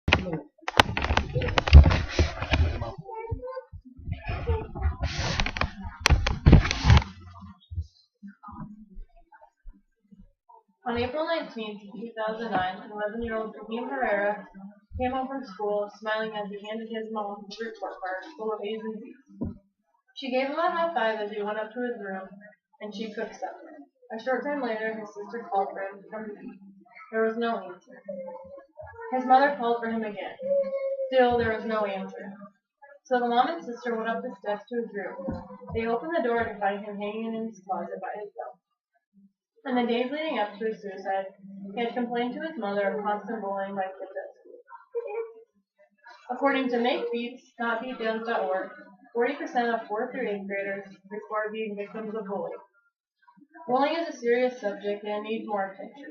On April 19th, 2009, 11-year-old Raheem Herrera came home from school smiling as he handed his mom his report card full of A's and B's. She gave him a high five as he went up to his room, and she cooked supper. A short time later, his sister called for him to come to eat. There was no answer. His mother called for him again. Still, there was no answer. So the mom and sister went up the steps to his room. They opened the door to find him hanging in his closet by himself. In the days leading up to his suicide, he had complained to his mother of constant bullying by kids at school. According to MakeBeatsNotBeatdowns.org, 40% of 4th through 8th graders report being victims of bullying. Bullying is a serious subject and needs more attention.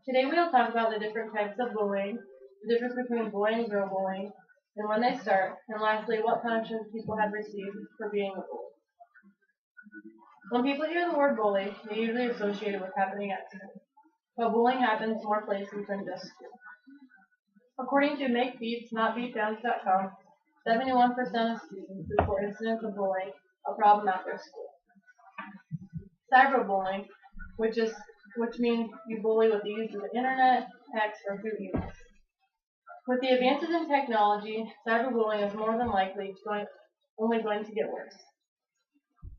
Today we will talk about the different types of bullying, the difference between boy and girl bullying, and when they start, and lastly, what punishments people have received for being a bully. When people hear the word bully, they usually associate it with happening at school. But bullying happens more places than just school. According to MakeBeatsNotBeatdowns.com, 71% of students report incidents of bullying a problem at their school. Cyberbullying, which means you bully with the use of the internet, text, or through emails. With the advances in technology, cyberbullying is more than likely only going to get worse.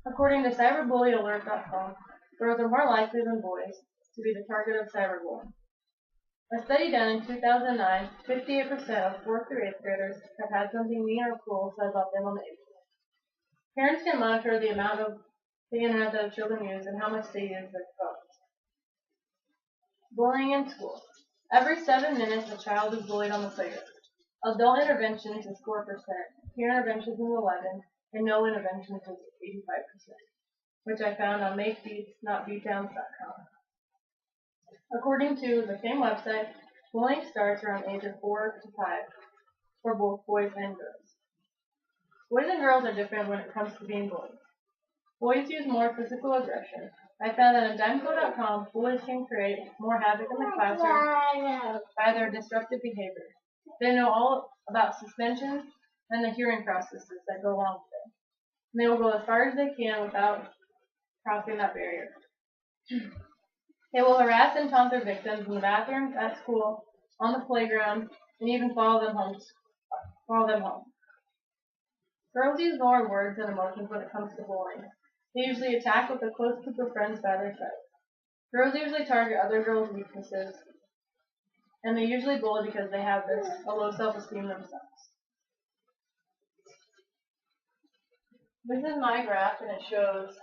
According to cyberbullyalert.com, girls are more likely than boys to be the target of cyberbullying. A study done in 2009, 58% of 4th through 8th graders have had something mean or cruel said about them on the internet. Parents can monitor the amount of the internet that children use and how much they use their phones. Bullying in school. Every 7 minutes, a child is bullied on the playground. Adult interventions is 4%, peer interventions is 11%, and no interventions is 85%, which I found on MakeBeatsNotBeatdowns.com. According to the same website, bullying starts around the age of 4 to 5 for both boys and girls. Boys and girls are different when it comes to being bullied. Boys use more physical aggression. I found that on Dimeco.com, bullies can create more havoc in the classroom by their disruptive behavior. They know all about suspensions and the hearing processes that go along with it. And they will go as far as they can without crossing that barrier. They will harass and taunt their victims in the bathrooms, at school, on the playground, and even follow them home. Girls use more words and emotions when it comes to bullying. They usually attack with a close group of friends by their side. Girls usually target other girls' weaknesses, and they usually bully because they have a low self-esteem themselves. This is my graph, and it shows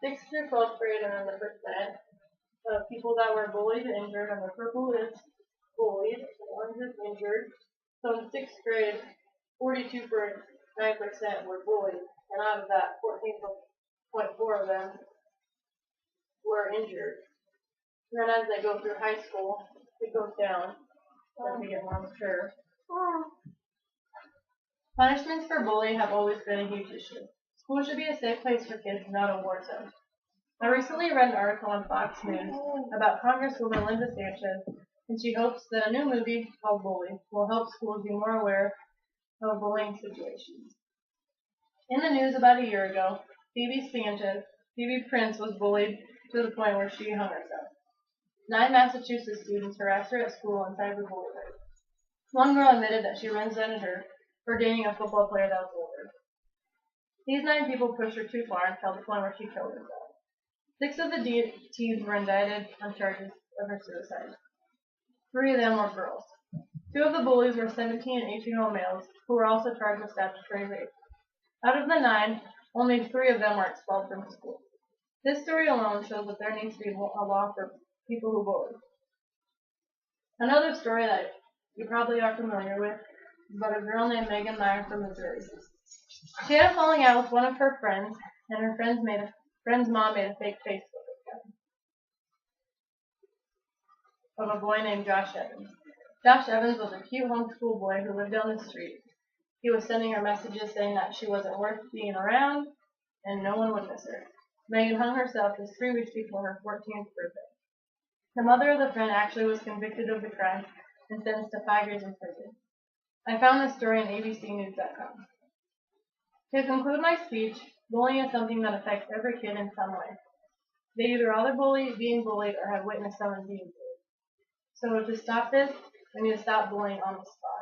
6th through 12th grade and then the percent of people that were bullied and injured, and the purple is bullied, the orange is injured. So in 6th grade, 42.9% were bullied, and out of that, 14.4% of them were injured. And then as they go through high school, it goes down as they get more mature. Punishments for bullying have always been a huge issue. School should be a safe place for kids, not a war zone. I recently read an article on Fox News about Congresswoman Linda Sanchez, and she hopes that a new movie called Bully will help schools be more aware of bullying situations. In the news about a year ago, Phoebe Prince was bullied to the point where she hung herself. 9 Massachusetts students harassed her at school and cyberbullied her. One girl admitted that she resented her for dating a football player that was older. These 9 people pushed her too far until the point where she killed herself. 6 of the teens were indicted on charges of her suicide. 3 of them were girls. 2 of the bullies were 17 and 18-year-old males who were also charged with statutory rape. Out of the 9, only 3 of them were expelled from school. This story alone shows that there needs to be a law for people who bully. Another story that you probably are familiar with is about a girl named Megan Meyer from Missouri. She had a falling out with one of her friends, and her friend's mom made a fake Facebook account of a boy named Josh Evans. Josh Evans was a cute homeschool boy who lived down the street. He was sending her messages saying that she wasn't worth being around and no one would miss her. Megan hung herself just 3 weeks before her 14th birthday. The mother of the friend actually was convicted of the crime and sentenced to 5 years in prison. I found this story on abcnews.com. To conclude my speech, bullying is something that affects every kid in some way. They either are the bully, being bullied, or have witnessed someone being bullied. So to stop this, we need to stop bullying on the spot.